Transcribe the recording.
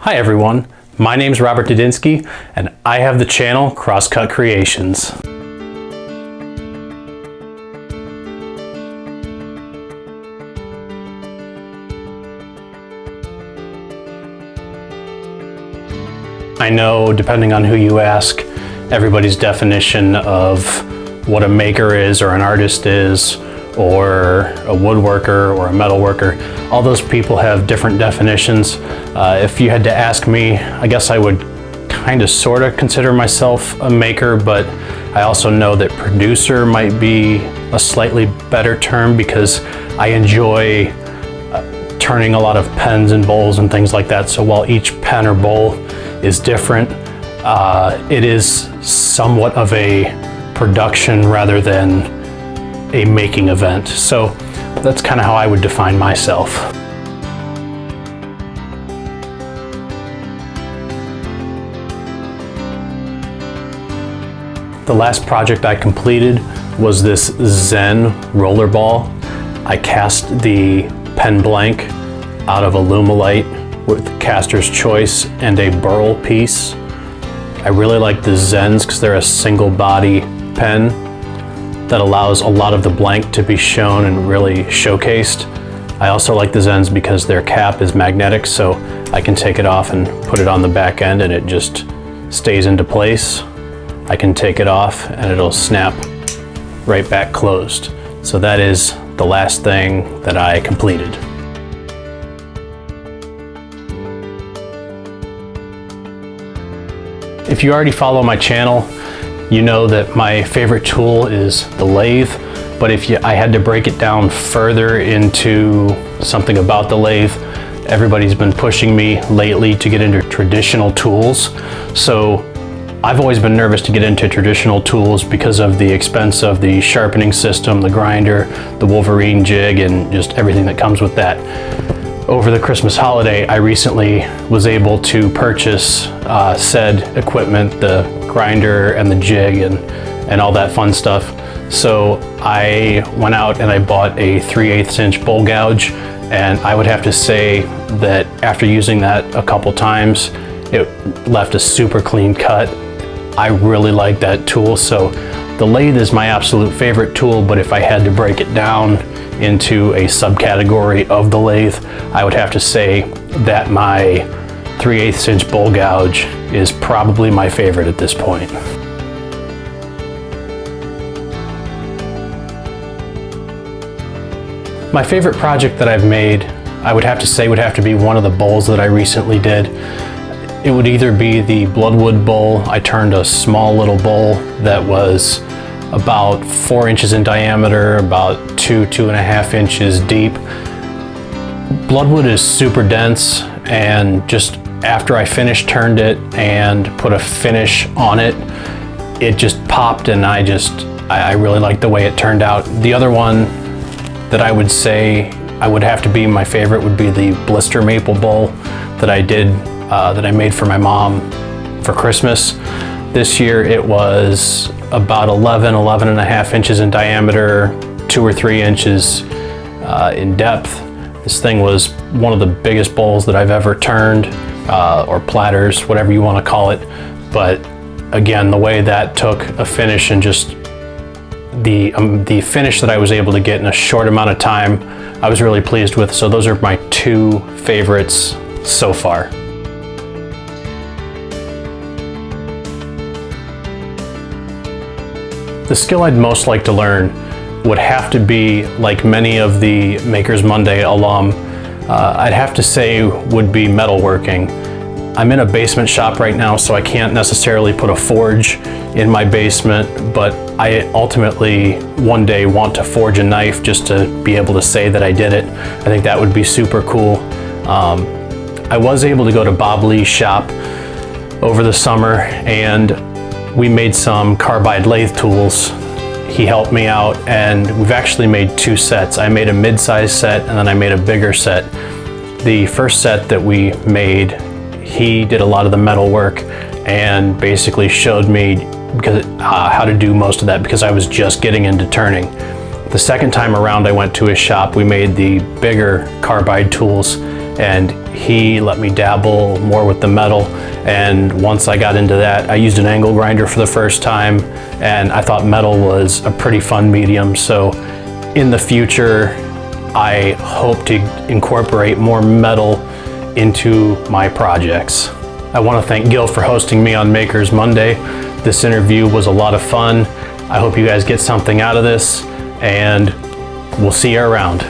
Hi everyone, my name's Robert Dedinsky and I have the channel Crosscut Creations. I know, depending on who you ask, everybody's definition of what a maker is or an artist is, or a woodworker or a metalworker, all those people have different definitions. If you had to ask me, I guess I would kind of sort of consider myself a maker, but I also know that producer might be a slightly better term because I enjoy turning a lot of pens and bowls and things like that. So while each pen or bowl is different, it is somewhat of a production rather than a making event. So that's kind of how I would define myself. The last project I completed was this Zen Rollerball. I cast the pen blank out of Alumilite with caster's choice and a burl piece. I really like the Zens because they're a single body pen that allows a lot of the blank to be shown and really showcased. I also like the Zens because their cap is magnetic, so I can take it off and put it on the back end and it just stays into place. I can take it off and it'll snap right back closed. So that is the last thing that I completed. If you already follow my channel, you know that my favorite tool is the lathe, but I had to break it down further into something about the lathe, everybody's been pushing me lately to get into traditional tools. So I've always been nervous to get into traditional tools because of the expense of the sharpening system, the grinder, the Wolverine jig, and just everything that comes with that. Over the Christmas holiday, I recently was able to purchase said equipment, the grinder and the jig and all that fun stuff. So I went out and I bought a 3/8 inch bowl gouge, and I would have to say that after using that a couple times, it left a super clean cut. I really like that tool. So the lathe is my absolute favorite tool, but if I had to break it down into a subcategory of the lathe, I would have to say that my 3/8 inch bowl gouge is probably my favorite at this point. My favorite project that I've made, I would have to say, would have to be one of the bowls that I recently did. It would either be the Bloodwood bowl. I turned a small little bowl that was about 4 inches in diameter, about 2.5 inches deep. Bloodwood is super dense, and just after I turned it and put a finish on it, it just popped, and I really liked the way it turned out. The other one that I would say I would have to be my favorite would be the blister maple bowl that I did, that I made for my mom for Christmas. This year it was about 11.5 inches in diameter, 2 or 3 inches in depth. This thing was one of the biggest bowls that I've ever turned, or platters, whatever you want to call it. But again, the way that took a finish and just the finish that I was able to get in a short amount of time, I was really pleased with. So those are my two favorites so far. The skill I'd most like to learn would have to be, like many of the Makers Monday alum, I'd have to say would be metalworking. I'm in a basement shop right now, so I can't necessarily put a forge in my basement, but I ultimately one day want to forge a knife just to be able to say that I did it. I think that would be super cool. I was able to go to Bob Lee's shop over the summer, and we made some carbide lathe tools. He helped me out, and we've actually made 2 sets. I made a mid-size set and then I made a bigger set. The first set that we made, he did a lot of the metal work and basically showed me how to do most of that because I was just getting into turning. The second time around I went to his shop, we made the bigger carbide tools, and he let me dabble more with the metal. And once I got into that, I used an angle grinder for the first time, and I thought metal was a pretty fun medium. So in the future, I hope to incorporate more metal into my projects. I want to thank Gil for hosting me on Makers Monday. This interview was a lot of fun. I hope you guys get something out of this, and we'll see you around.